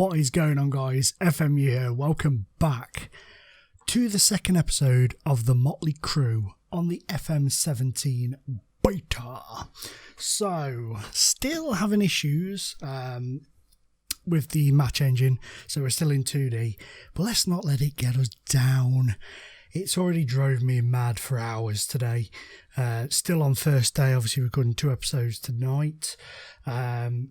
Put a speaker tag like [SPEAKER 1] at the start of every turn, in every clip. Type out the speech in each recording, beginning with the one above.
[SPEAKER 1] What is going on, guys? FMU here. Welcome back to the second episode of the Motley Crew on the FM17 beta. So, still having issues with the match engine, so we're still in 2D, but let's not let it get us down. It's already drove me mad for hours today. Still on first day, obviously recording 2 episodes tonight.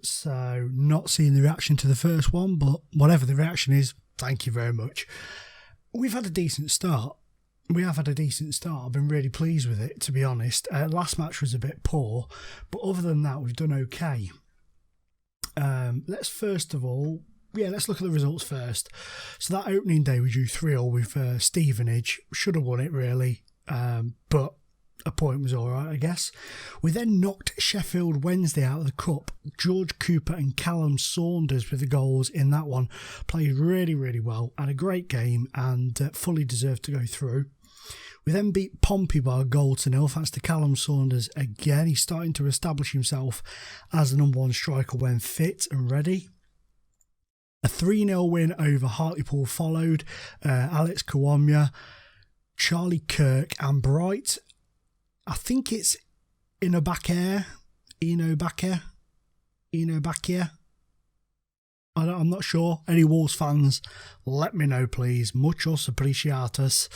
[SPEAKER 1] So not seeing the reaction to the first one, but whatever the reaction is, thank you very much. We've had a decent start. I've been really pleased with it, to be honest. Last match was a bit poor, but other than that, we've done okay. Let's look at the results first. So that opening day we drew 3-3 with Stevenage. Should have won it really, but a point was alright, I guess. We then knocked Sheffield Wednesday out of the cup. George Cooper and Callum Saunders with the goals in that one. Played really, really well. Had a great game and fully deserved to go through. We then beat Pompey by a 1-0 thanks to Callum Saunders again. He's starting to establish himself as the number one striker when fit and ready. A 3-0 win over Hartlepool followed. Alex Kawamia, Charlie Kirk and Bright. I think it's Eno Bakia. I'm not sure. Any Wolves fans, let me know, please. Muchos apreciatus.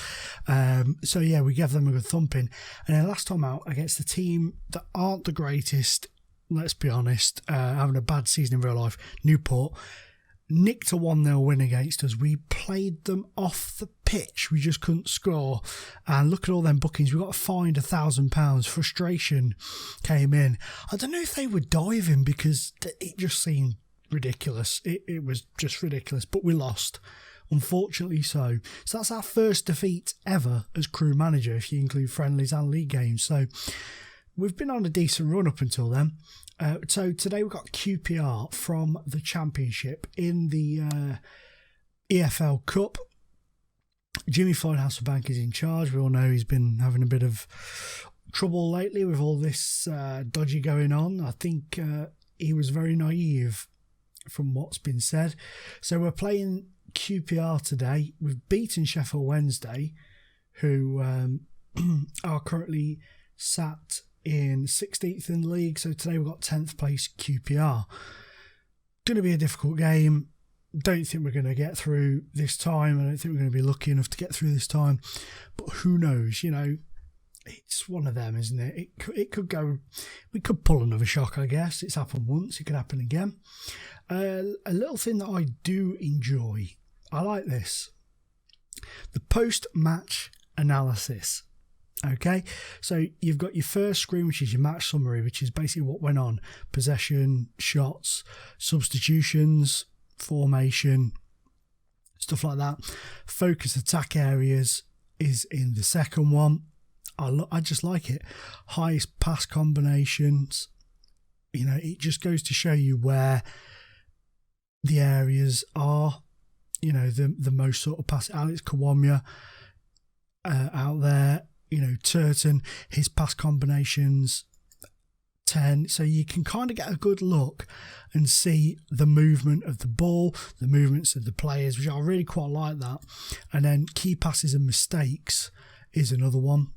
[SPEAKER 1] So yeah, we gave them a good thumping. And then last time out against the team that aren't the greatest, let's be honest, having a bad season in real life, Newport, nicked a 1-0 win against us. We played them off the pitch. We just couldn't score. And look at all them bookings. We got fined £1,000. Frustration came in. I don't know if they were diving because it just seemed ridiculous. It was just ridiculous. But we lost. Unfortunately so. So that's our first defeat ever as Crewe manager, if you include friendlies and league games. So we've been on a decent run up until then. So today we've got QPR from the Championship in the EFL Cup. Jimmy Floyd Hasselbank is in charge. We all know he's been having a bit of trouble lately with all this dodgy going on. I think he was very naive from what's been said. So we're playing QPR today. We've beaten Sheffield Wednesday, who are currently sat in 16th in the league. So today we've got 10th place QPR. Going to be a difficult game. Don't think we're going to get through this time. I don't think we're going to be lucky enough to get through this time. But who knows? You know, it's one of them, isn't it? It could go. We could pull another shock, I guess. It's happened once. It could happen again. A little thing that I do enjoy. I like this. The post-match analysis. Okay, so you've got your first screen, which is your match summary, which is basically what went on. Possession, shots, substitutions, formation, stuff like that. Focus attack areas is in the second one. I just like it. Highest pass combinations. You know, it just goes to show you where the areas are. You know, the most sort of pass. Alex Kawamia out there. You know, Turton, his pass combinations, 10. So you can kind of get a good look and see the movement of the ball, the movements of the players, which I really quite like that. And then key passes and mistakes is another one.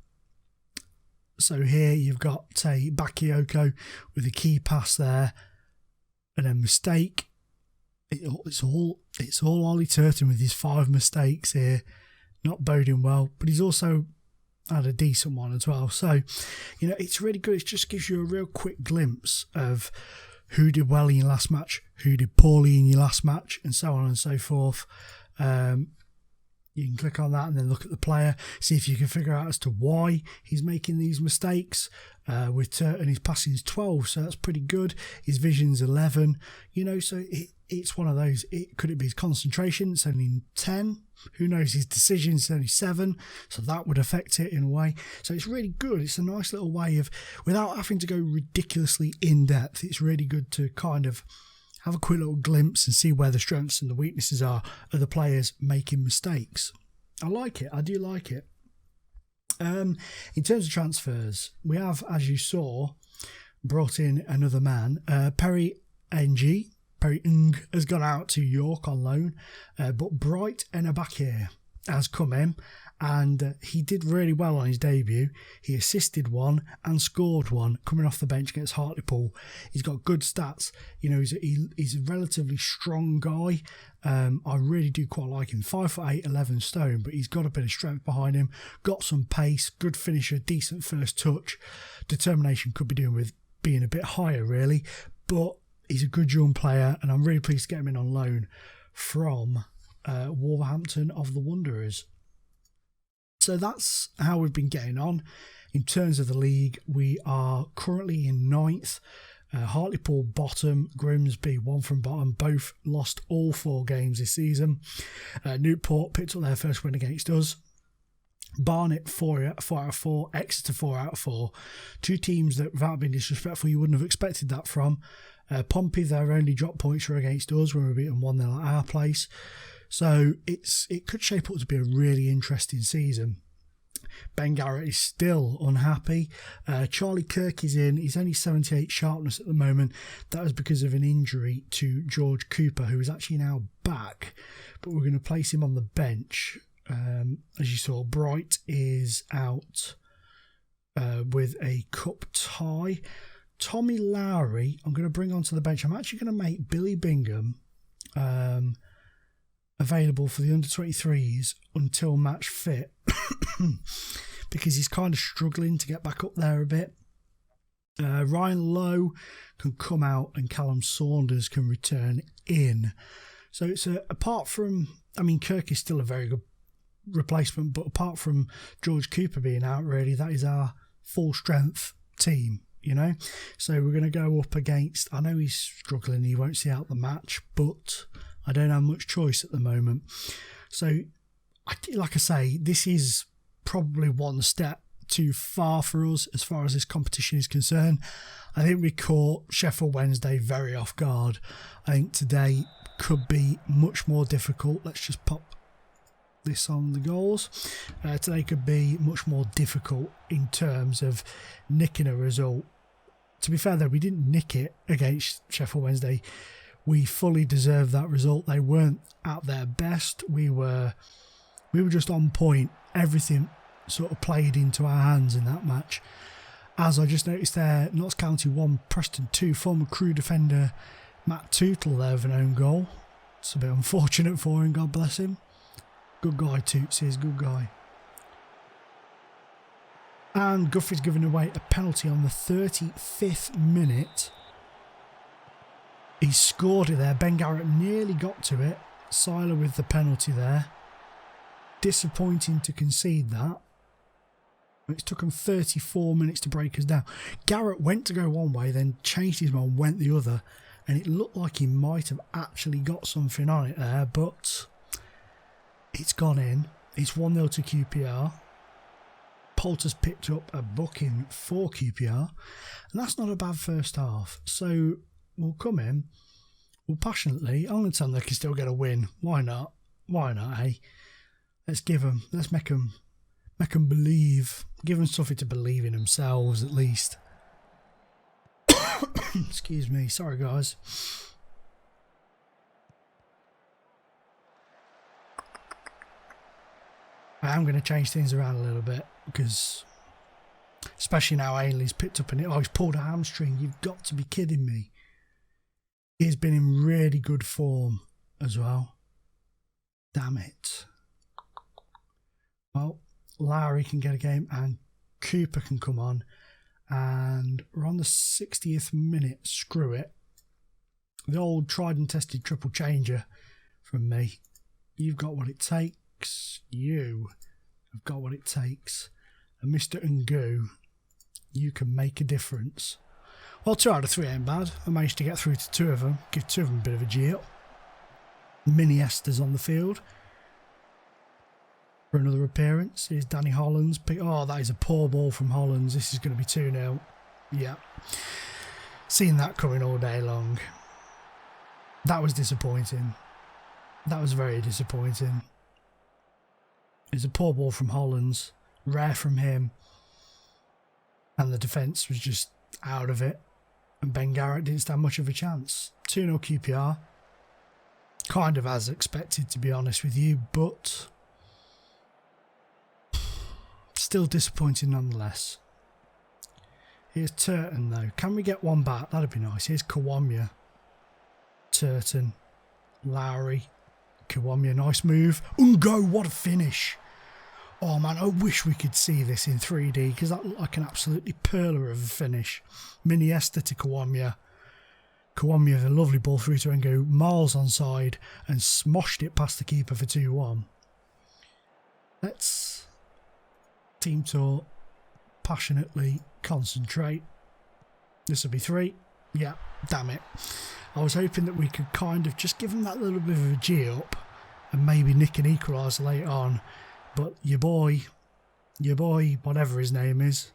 [SPEAKER 1] So here you've got, say, Bakayoko with a key pass there, and then mistake. It's all Ollie Turton with his 5 mistakes here, not boding well. But he's also had a decent one as well. So, you know, it's really good. It just gives you a real quick glimpse of who did well in your last match, who did poorly in your last match, and so on and so forth. You can click on that and then look at the player, see if you can figure out as to why he's making these mistakes. With Turton, his passing's 12, so that's pretty good. His vision's 11. You know, so it's one of those. Could it be his concentration? It's only 10. Who knows? His decision's only 7, so that would affect it in a way. So it's really good. It's a nice little way of, without having to go ridiculously in depth, it's really good to kind of have a quick little glimpse and see where the strengths and the weaknesses are of the players making mistakes. I like it. I do like it. In terms of transfers, we have, as you saw, brought in another man, Perry NG. Perry Ng has gone out to York on loan, but Bright Enabakir has come in, and he did really well on his debut. He assisted one and scored one coming off the bench against Hartlepool. He's got good stats. You know, he's a relatively strong guy. I really do quite like him. 5'8", 11 stone, but he's got a bit of strength behind him. Got some pace, good finisher, decent first touch. Determination could be doing with being a bit higher, really, but he's a good young player, and I'm really pleased to get him in on loan from Wolverhampton of the Wanderers. So that's how we've been getting on. In terms of the league, we are currently in 9th. Hartlepool bottom, Grimsby 1 from bottom. Both lost all 4 games this season. Newport picked up their first win against us. Barnet 4 out of 4. Exeter 4 out of 4. 2 teams that, without being disrespectful, you wouldn't have expected that from. Pompey, their only drop points were against us when we were beaten 1-0 at our place. So it could shape up to be a really interesting season. Ben Garrett is still unhappy. Charlie Kirk is in. He's only 78 sharpness at the moment. That was because of an injury to George Cooper, who is actually now back. But we're going to place him on the bench. As you saw, Bright is out with a cup tie. Tommy Lowry, I'm going to bring onto the bench. I'm actually going to make Billy Bingham available for the under-23s until match fit because he's kind of struggling to get back up there a bit. Ryan Lowe can come out and Callum Saunders can return in. So it's apart from, I mean, Kirk is still a very good replacement, but apart from George Cooper being out, really, that is our full strength team, you know. So we're going to go up against, I know he's struggling, he won't see out the match, but I don't have much choice at the moment. So, like I say, this is probably one step too far for us as far as this competition is concerned. I think we caught Sheffield Wednesday very off guard. I think today could be much more difficult. Let's just pop this on the goals. Today could be much more difficult in terms of nicking a result. To be fair though, we didn't nick it against Sheffield Wednesday. We fully deserved that result. They weren't at their best. We were just on point. Everything sort of played into our hands in that match. As I just noticed there, Notts County 1, Preston 2, former Crewe defender Matt Tootle there with an own goal. It's a bit unfortunate for him, God bless him. Good guy, Toots is, good guy. And Guthrie's given away a penalty on the 35th minute. He scored it there. Ben Garrett nearly got to it. Seiler with the penalty there. Disappointing to concede that. It took him 34 minutes to break us down. Garrett went to go one way, then changed his mind, went the other. And it looked like he might have actually got something on it there, but it's gone in. It's 1-0 to QPR. Poulter's picked up a booking for QPR. And that's not a bad first half. So we'll come in. We'll passionately. I'm going to tell them they can still get a win. Why not? Why not, hey? Let's give them. Let's make them believe. Give them something to believe in themselves, at least. Excuse me. Sorry, guys. I am going to change things around a little bit because, especially now Ainley's picked up he's pulled a hamstring. You've got to be kidding me. He's been in really good form as well. Damn it. Well, Lowry can get a game and Cooper can come on. And we're on the 60th minute. Screw it. The old tried and tested triple changer from me. You've got what it takes. You have got what it takes. And Mr. Ngu, you can make a difference. Well, 2 out of 3 ain't bad. I managed to get through to 2 of them. Give 2 of them a bit of a G up. Mini Esther's on the field for another appearance. Here's Danny Hollands. Oh, that is a poor ball from Hollands. This is going to be 2-0. Yeah. Seen that coming all day long. That was disappointing. That was very disappointing. It's a poor ball from Hollands. Rare from him. And the defence was just out of it. And Ben Garrett didn't stand much of a chance. 2-0 QPR. Kind of as expected, to be honest with you, but still disappointing nonetheless. Here's Turton though. Can we get one back? That'd be nice. Here's Kawamia. Turton. Lowry. Kawamia, nice move. Ungo, what a finish. Oh man, I wish we could see this in 3D because that looked like an absolutely perler of a finish. Miniesta to Kawamia. Kawamia with a lovely ball through to Ngo, miles onside and smoshed it past the keeper for 2-1. Let's team talk, passionately concentrate. This will be 3. Yeah, damn it. I was hoping that we could kind of just give them that little bit of a G up and maybe nick an equaliser later on. But your boy, whatever his name is,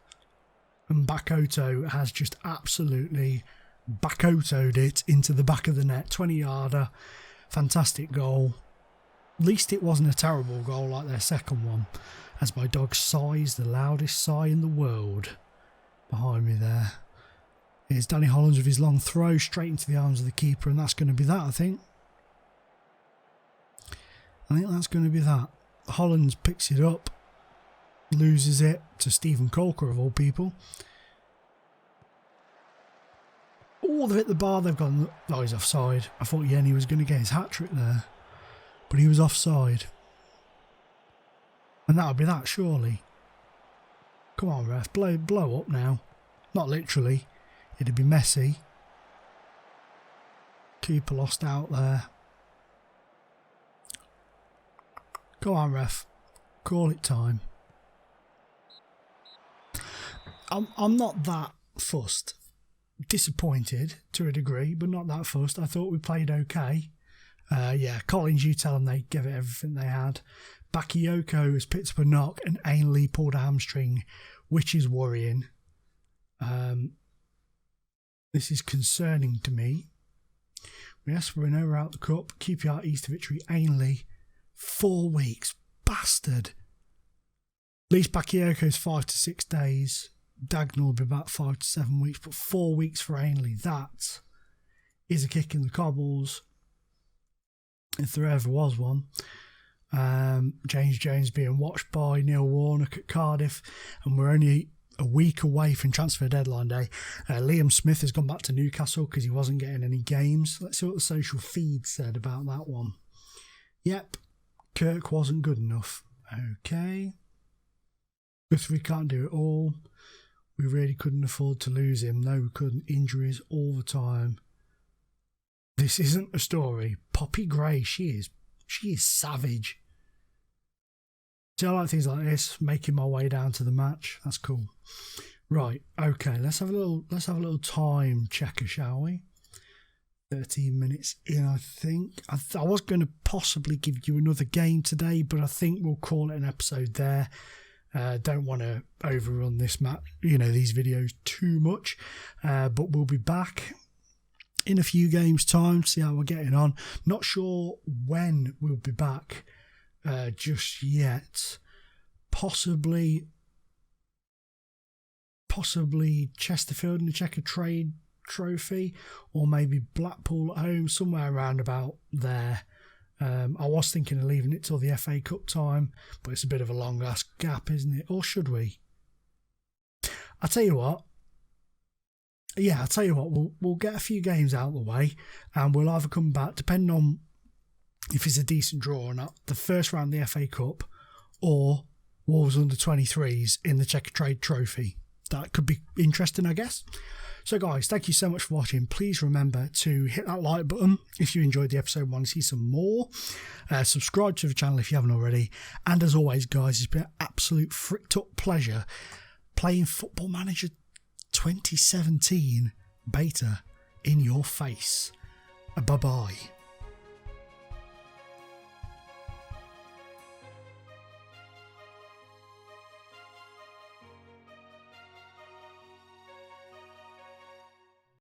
[SPEAKER 1] and Bakoto has just absolutely Bakoto'd it into the back of the net. 20-yarder, fantastic goal. At least it wasn't a terrible goal like their second one, as my dog sighs the loudest sigh in the world behind me there. Here's Danny Hollands with his long throw straight into the arms of the keeper, and that's going to be that, I think. That's going to be that. Hollands picks it up, loses it to Stephen Colker of all people. Oh, they've hit the bar, they've gone, oh, he's offside. I thought Yenny was going to get his hat-trick there, but he was offside. And that'll be that, surely. Come on, ref, blow up now. Not literally, it'd be messy. Keeper lost out there. Go on, ref. Call it time. I'm not that fussed. Disappointed to a degree, but not that fussed. I thought we played okay. Yeah, Collins, you tell them they gave it everything they had. Bakayoko has picked up a knock and Ainley pulled a hamstring, which is worrying. This is concerning to me. Yes, we're over out the cup. QPR Easter victory. Ainley. 4 weeks. Bastard. At least Bakayoko's 5 to 6 days. Dagnall will be about 5 to 7 weeks. But 4 weeks for Ainley. That is a kick in the cobbles. If there ever was one. James Jones being watched by Neil Warnock at Cardiff. And we're only a week away from transfer deadline day. Liam Smith has gone back to Newcastle because he wasn't getting any games. Let's see what the social feed said about that one. Yep. Kirk wasn't good enough. Okay. Because we can't do it all. We really couldn't afford to lose him. No, we couldn't. Injuries all the time. This isn't a story. Poppy Gray, she is savage. See, I like things like this. Making my way down to the match. That's cool. Right. Okay. Let's have a little time checker, shall we? 13 minutes in, I think. I was going to possibly give you another game today, but I think we'll call it an episode there. Don't want to overrun this match, these videos too much. But we'll be back in a few games' time to see how we're getting on. Not sure when we'll be back just yet. Possibly Chesterfield in the Checkered Trade Trophy, or maybe Blackpool at home, somewhere around about there. I was thinking of leaving it till the FA Cup time, but it's a bit of a long ass gap, isn't it? Or should we? I'll tell you what, we'll get a few games out of the way and we'll either come back, depending on if it's a decent draw or not, the first round of the FA Cup or Wolves under 23s in the Checkered Trade Trophy. That could be interesting, I guess. So guys, thank you so much for watching. Please remember to hit that like button if you enjoyed the episode and want to see some more. Subscribe to the channel if you haven't already. And as always, guys, it's been an absolute fricked up pleasure playing Football Manager 2017 beta in your face. Bye-bye.